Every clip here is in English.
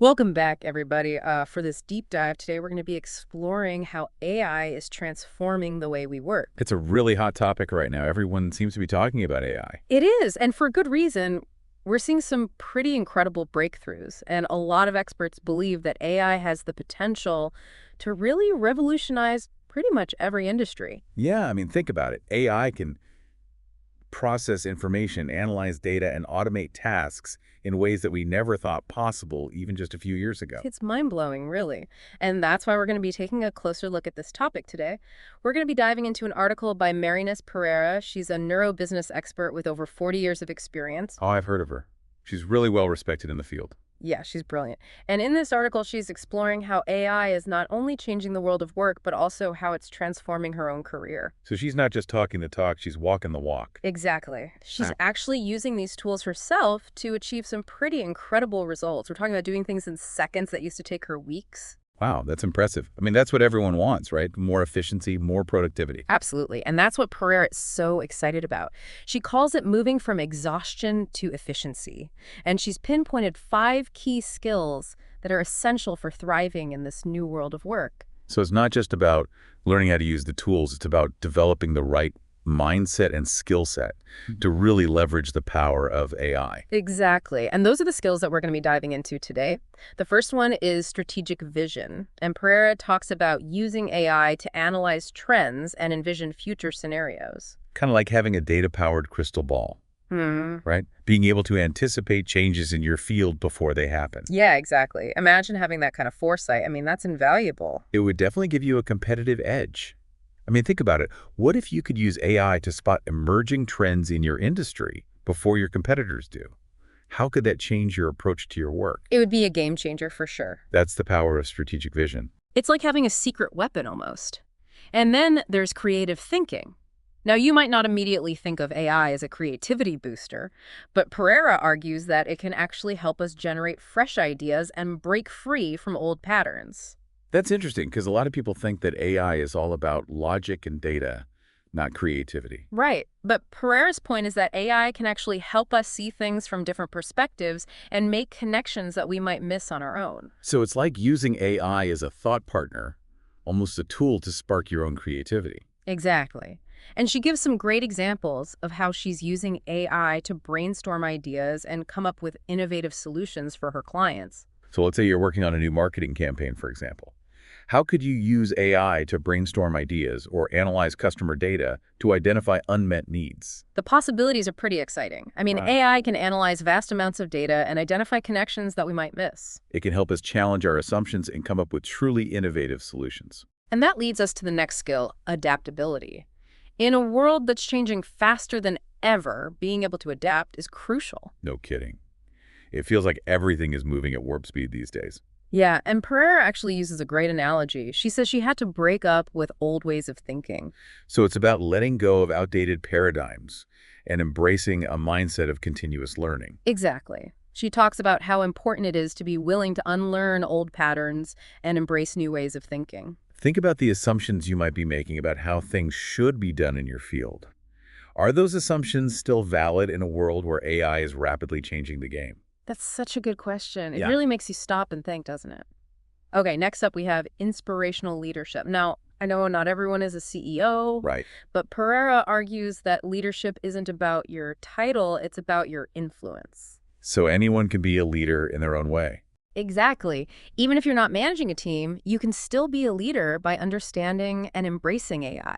Welcome back, everybody. For this deep dive today, we're going to be exploring how AI is transforming the way we work. It's a really hot topic right now. Everyone seems to be talking about AI. It is, and for good reason. We're seeing some pretty incredible breakthroughs, and a lot of experts believe that AI has the potential to really revolutionize pretty much every industry. Yeah, I mean, think about it. AI can process information, analyze data, and automate tasks in ways that we never thought possible even just a few years ago. It's mind-blowing, really. And that's why we're going to be taking a closer look at this topic today. We're going to be diving into an article by Marynês Pereira. She's a neurobusiness expert with over 40 years of experience. Oh, I've heard of her. She's really well respected in the field. Yeah, she's brilliant. And in this article, she's exploring how AI is not only changing the world of work, but also how it's transforming her own career. So she's not just talking the talk, she's walking the walk. Exactly. She's actually using these tools herself to achieve some pretty incredible results. We're talking about doing things in seconds that used to take her weeks. Wow, that's impressive. I mean, that's what everyone wants, right? More efficiency, more productivity. Absolutely. And that's what Pereira is so excited about. She calls it moving from exhaustion to efficiency. And she's pinpointed 5 key skills that are essential for thriving in this new world of work. So it's not just about learning how to use the tools, it's about developing the right mindset and skill set to really leverage the power of AI. Exactly. And those are the skills that we're going to be diving into today. The first one is strategic vision. And Pereira talks about using AI to analyze trends and envision future scenarios. Kind of like having a data-powered crystal ball, right? Being able to anticipate changes in your field before they happen. Yeah, exactly. Imagine having that kind of foresight. I mean, that's invaluable. It would definitely give you a competitive edge. I mean, think about it. What if you could use AI to spot emerging trends in your industry before your competitors do? How could that change your approach to your work? It would be a game changer for sure. That's the power of strategic vision. It's like having a secret weapon almost. And then there's creative thinking. Now, you might not immediately think of AI as a creativity booster, but Pereira argues that it can actually help us generate fresh ideas and break free from old patterns. That's interesting because a lot of people think that AI is all about logic and data, not creativity. Right. But Pereira's point is that AI can actually help us see things from different perspectives and make connections that we might miss on our own. So it's like using AI as a thought partner, almost a tool to spark your own creativity. Exactly. And she gives some great examples of how she's using AI to brainstorm ideas and come up with innovative solutions for her clients. So let's say you're working on a new marketing campaign, for example. How could you use AI to brainstorm ideas or analyze customer data to identify unmet needs? The possibilities are pretty exciting. I mean, Right. AI can analyze vast amounts of data and identify connections that we might miss. It can help us challenge our assumptions and come up with truly innovative solutions. And that leads us to the next skill, adaptability. In a world that's changing faster than ever, being able to adapt is crucial. No kidding. It feels like everything is moving at warp speed these days. Yeah, and Pereira actually uses a great analogy. She says she had to break up with old ways of thinking. So it's about letting go of outdated paradigms and embracing a mindset of continuous learning. Exactly. She talks about how important it is to be willing to unlearn old patterns and embrace new ways of thinking. Think about the assumptions you might be making about how things should be done in your field. Are those assumptions still valid in a world where AI is rapidly changing the game? That's such a good question. It Yeah. really makes you stop and think, doesn't it? Okay, next up we have inspirational leadership. Now, I know not everyone is a CEO, Right. but Pereira argues that leadership isn't about your title, it's about your influence. So anyone can be a leader in their own way. Exactly. Even if you're not managing a team, you can still be a leader by understanding and embracing AI.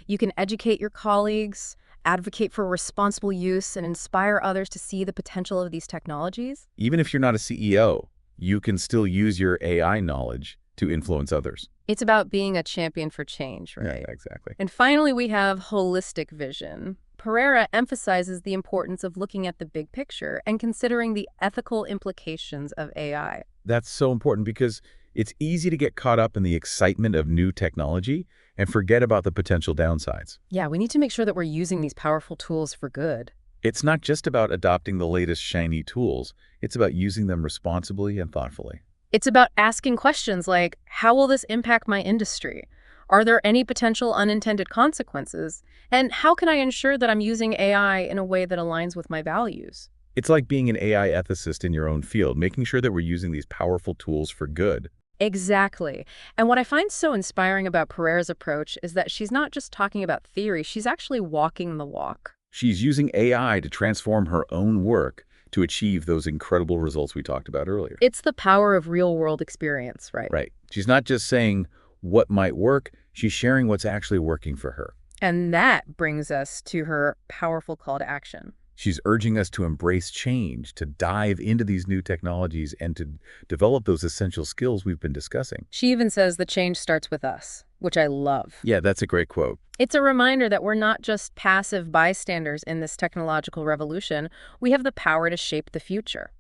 You can educate your colleagues, advocate for responsible use, and inspire others to see the potential of these technologies. Even if you're not a CEO, you can still use your AI knowledge to influence others. It's about being a champion for change, right? Yeah, exactly. And finally, we have holistic vision. Pereira emphasizes the importance of looking at the big picture and considering the ethical implications of AI. That's so important because it's easy to get caught up in the excitement of new technology and forget about the potential downsides. Yeah, we need to make sure that we're using these powerful tools for good. It's not just about adopting the latest shiny tools, it's about using them responsibly and thoughtfully. It's about asking questions like, how will this impact my industry? Are there any potential unintended consequences? And how can I ensure that I'm using AI in a way that aligns with my values? It's like being an AI ethicist in your own field, making sure that we're using these powerful tools for good. Exactly. And what I find so inspiring about Pereira's approach is that she's not just talking about theory, she's actually walking the walk. She's using AI to transform her own work to achieve those incredible results we talked about earlier. It's the power of real-world experience, right? Right. She's not just saying what might work, she's sharing what's actually working for her. And that brings us to her powerful call to action. She's urging us to embrace change, to dive into these new technologies, and to develop those essential skills we've been discussing. She even says the change starts with us, which I love. Yeah, that's a great quote. It's a reminder that we're not just passive bystanders in this technological revolution. We have the power to shape the future.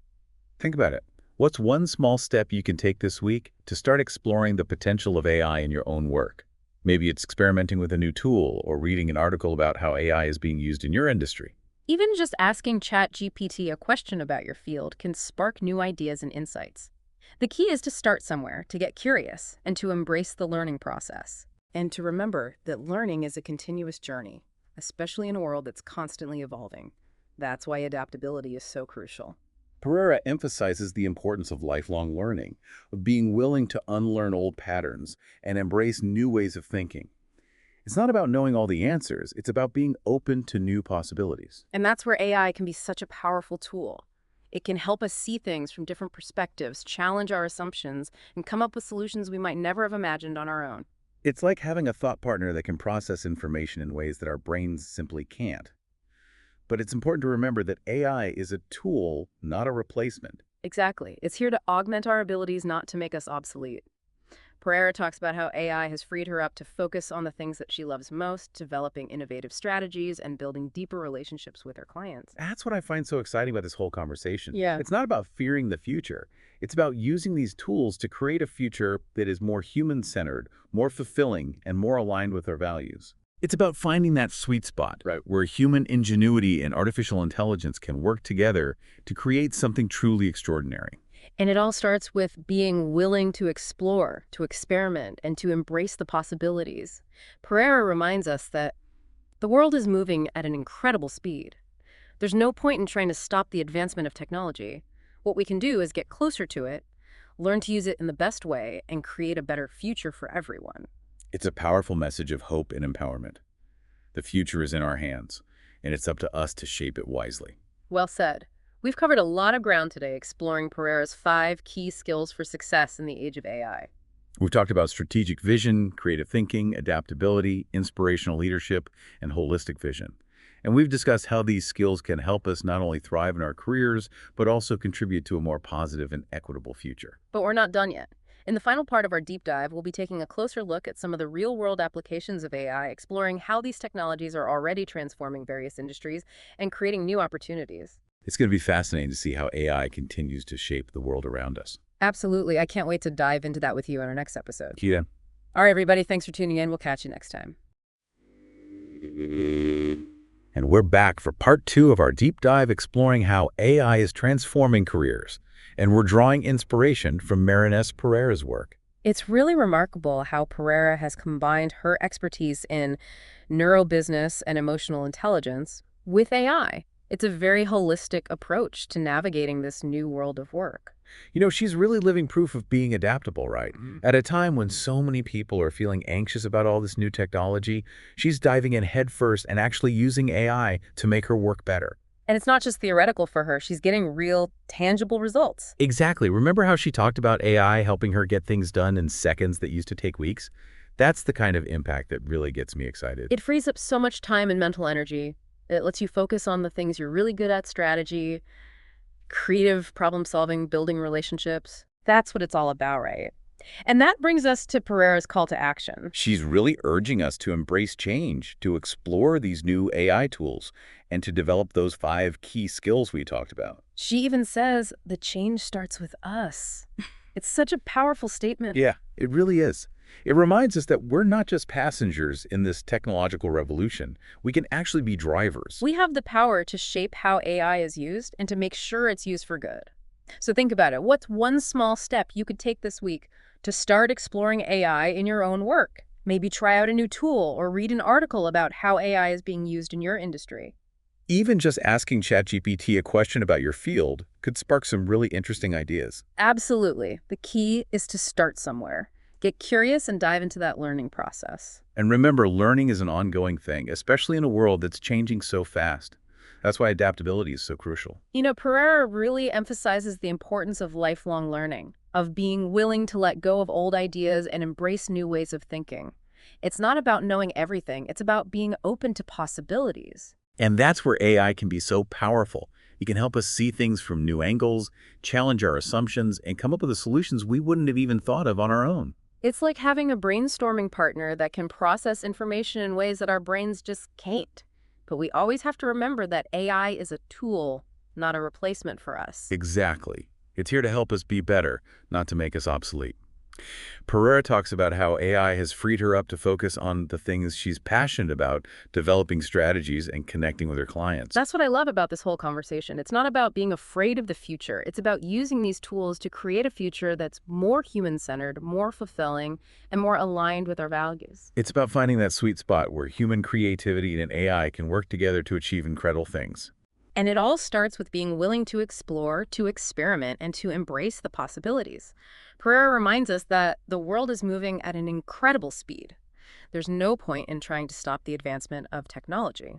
Think about it. What's one small step you can take this week to start exploring the potential of AI in your own work? Maybe it's experimenting with a new tool or reading an article about how AI is being used in your industry. Even just asking ChatGPT a question about your field can spark new ideas and insights. The key is to start somewhere, to get curious, and to embrace the learning process. And to remember that learning is a continuous journey, especially in a world that's constantly evolving. That's why adaptability is so crucial. Pereira emphasizes the importance of lifelong learning, of being willing to unlearn old patterns and embrace new ways of thinking. It's not about knowing all the answers, it's about being open to new possibilities. And that's where AI can be such a powerful tool. It can help us see things from different perspectives, challenge our assumptions, and come up with solutions we might never have imagined on our own. It's like having a thought partner that can process information in ways that our brains simply can't. But it's important to remember that AI is a tool, not a replacement. Exactly. It's here to augment our abilities, not to make us obsolete. Pereira talks about how AI has freed her up to focus on the things that she loves most, developing innovative strategies and building deeper relationships with her clients. That's what I find so exciting about this whole conversation. Yeah. It's not about fearing the future. It's about using these tools to create a future that is more human-centered, more fulfilling, and more aligned with our values. It's about finding that sweet spot, right, where human ingenuity and artificial intelligence can work together to create something truly extraordinary. And it all starts with being willing to explore, to experiment, and to embrace the possibilities. Pereira reminds us that the world is moving at an incredible speed. There's no point in trying to stop the advancement of technology. What we can do is get closer to it, learn to use it in the best way, and create a better future for everyone. It's a powerful message of hope and empowerment. The future is in our hands, and it's up to us to shape it wisely. Well said. We've covered a lot of ground today exploring Pereira's 5 key skills for success in the age of AI. We've talked about strategic vision, creative thinking, adaptability, inspirational leadership, and holistic vision. And we've discussed how these skills can help us not only thrive in our careers, but also contribute to a more positive and equitable future. But we're not done yet. In the final part of our deep dive, we'll be taking a closer look at some of the real-world applications of AI, exploring how these technologies are already transforming various industries and creating new opportunities. It's going to be fascinating to see how AI continues to shape the world around us. Absolutely. I can't wait to dive into that with you in our next episode. See you then. All right, everybody. Thanks for tuning in. We'll catch you next time. And we're back for part 2 of our deep dive exploring how AI is transforming careers. And we're drawing inspiration from Marynês Pereira's work. It's really remarkable how Pereira has combined her expertise in neurobusiness and emotional intelligence with AI. It's a very holistic approach to navigating this new world of work. You know, she's really living proof of being adaptable, right? At a time when so many people are feeling anxious about all this new technology, she's diving in headfirst and actually using AI to make her work better. And it's not just theoretical for her. She's getting real, tangible results. Exactly. Remember how she talked about AI helping her get things done in seconds that used to take weeks? That's the kind of impact that really gets me excited. It frees up so much time and mental energy. It lets you focus on the things you're really good at: strategy, creative problem solving, building relationships. That's what it's all about, right? And that brings us to Pereira's call to action. She's really urging us to embrace change, to explore these new AI tools, and to develop those 5 key skills we talked about. She even says the change starts with us. It's such a powerful statement. Yeah, it really is. It reminds us that we're not just passengers in this technological revolution. We can actually be drivers. We have the power to shape how AI is used and to make sure it's used for good. So think about it. What's one small step you could take this week to start exploring AI in your own work? Maybe try out a new tool or read an article about how AI is being used in your industry. Even just asking ChatGPT a question about your field could spark some really interesting ideas. Absolutely. The key is to start somewhere. Get curious and dive into that learning process. And remember, learning is an ongoing thing, especially in a world that's changing so fast. That's why adaptability is so crucial. Pereira really emphasizes the importance of lifelong learning, of being willing to let go of old ideas and embrace new ways of thinking. It's not about knowing everything. It's about being open to possibilities. And that's where AI can be so powerful. It can help us see things from new angles, challenge our assumptions, and come up with the solutions we wouldn't have even thought of on our own. It's like having a brainstorming partner that can process information in ways that our brains just can't. But we always have to remember that AI is a tool, not a replacement for us. Exactly. It's here to help us be better, not to make us obsolete. Pereira talks about how AI has freed her up to focus on the things she's passionate about, developing strategies and connecting with her clients. That's what I love about this whole conversation. It's not about being afraid of the future. It's about using these tools to create a future that's more human-centered, more fulfilling, and more aligned with our values. It's about finding that sweet spot where human creativity and AI can work together to achieve incredible things. And it all starts with being willing to explore, to experiment, and to embrace the possibilities. Pereira reminds us that the world is moving at an incredible speed. There's no point in trying to stop the advancement of technology.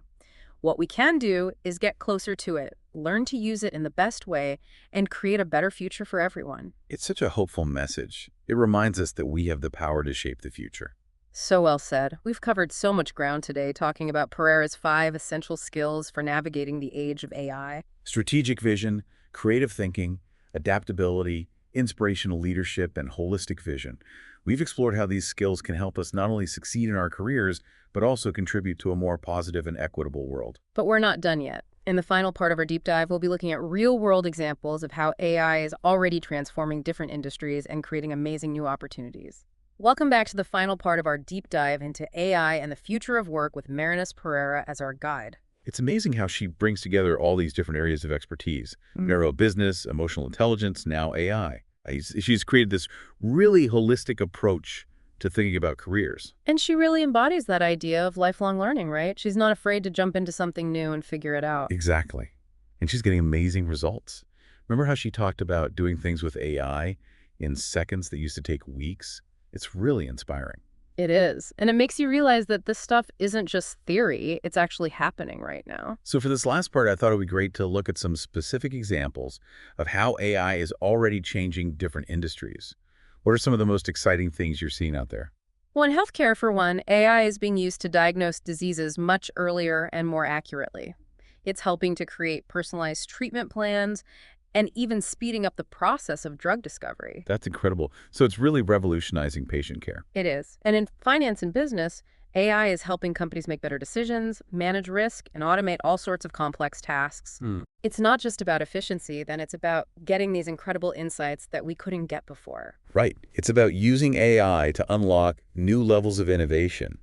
What we can do is get closer to it, learn to use it in the best way, and create a better future for everyone. It's such a hopeful message. It reminds us that we have the power to shape the future. So well said. We've covered so much ground today talking about Pereira's 5 essential skills for navigating the age of AI. Strategic vision, creative thinking, adaptability, inspirational leadership, and holistic vision. We've explored how these skills can help us not only succeed in our careers, but also contribute to a more positive and equitable world. But we're not done yet. In the final part of our deep dive, we'll be looking at real-world examples of how AI is already transforming different industries and creating amazing new opportunities. Welcome back to the final part of our deep dive into AI and the future of work with Marynês Pereira as our guide. It's amazing how she brings together all these different areas of expertise. Neurobusiness, emotional intelligence, now AI. She's created this really holistic approach to thinking about careers. And she really embodies that idea of lifelong learning, right? She's not afraid to jump into something new and figure it out. Exactly. And she's getting amazing results. Remember how she talked about doing things with AI in seconds that used to take weeks? It's really inspiring. It is. And it makes you realize that this stuff isn't just theory, it's actually happening right now. So for this last part, I thought it would be great to look at some specific examples of how AI is already changing different industries. What are some of the most exciting things you're seeing out there? Well, in healthcare, for one, AI is being used to diagnose diseases much earlier and more accurately. It's helping to create personalized treatment plans and even speeding up the process of drug discovery. That's incredible. So it's really revolutionizing patient care. It is. And in finance and business, AI is helping companies make better decisions, manage risk, and automate all sorts of complex tasks. It's not just about efficiency, then it's about getting these incredible insights that we couldn't get before. Right. It's about using AI to unlock new levels of innovation.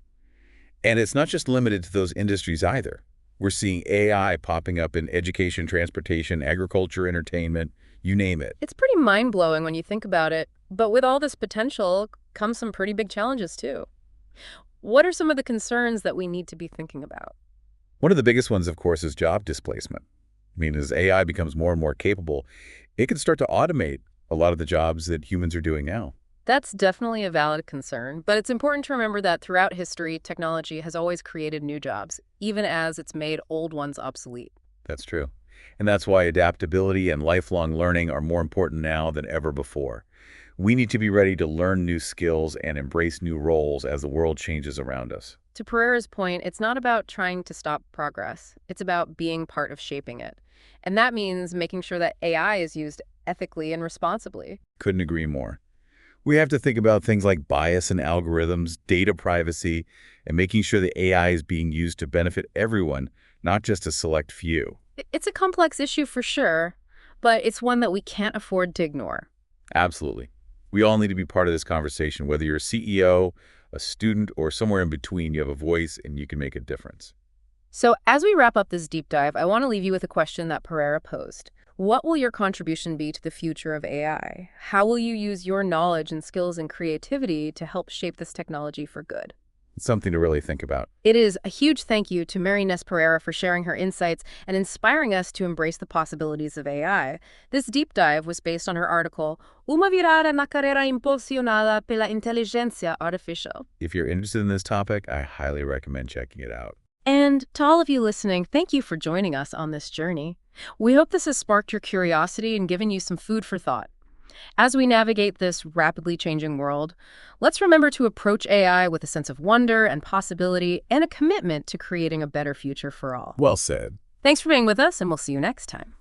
And it's not just limited to those industries either. We're seeing AI popping up in education, transportation, agriculture, entertainment, you name it. It's pretty mind-blowing when you think about it, but with all this potential comes some pretty big challenges too. What are some of the concerns that we need to be thinking about? One of the biggest ones, of course, is job displacement. I mean, as AI becomes more and more capable, it can start to automate a lot of the jobs that humans are doing now. That's definitely a valid concern, but it's important to remember that throughout history, technology has always created new jobs, even as it's made old ones obsolete. That's true. And that's why adaptability and lifelong learning are more important now than ever before. We need to be ready to learn new skills and embrace new roles as the world changes around us. To Pereira's point, it's not about trying to stop progress. It's about being part of shaping it. And that means making sure that AI is used ethically and responsibly. Couldn't agree more. We have to think about things like bias in algorithms, data privacy, and making sure the AI is being used to benefit everyone, not just a select few. It's a complex issue for sure, but it's one that we can't afford to ignore. Absolutely. We all need to be part of this conversation. Whether you're a CEO, a student, or somewhere in between, you have a voice and you can make a difference. So as we wrap up this deep dive, I want to leave you with a question that Pereira posed. What will your contribution be to the future of AI? How will you use your knowledge and skills and creativity to help shape this technology for good? It's something to really think about. It is. A huge thank you to Marynês Pereira for sharing her insights and inspiring us to embrace the possibilities of AI. This deep dive was based on her article, Uma virada na carreira impulsionada pela inteligência artificial. If you're interested in this topic, I highly recommend checking it out. And to all of you listening, thank you for joining us on this journey. We hope this has sparked your curiosity and given you some food for thought. As we navigate this rapidly changing world, let's remember to approach AI with a sense of wonder and possibility and a commitment to creating a better future for all. Well said. Thanks for being with us, and we'll see you next time.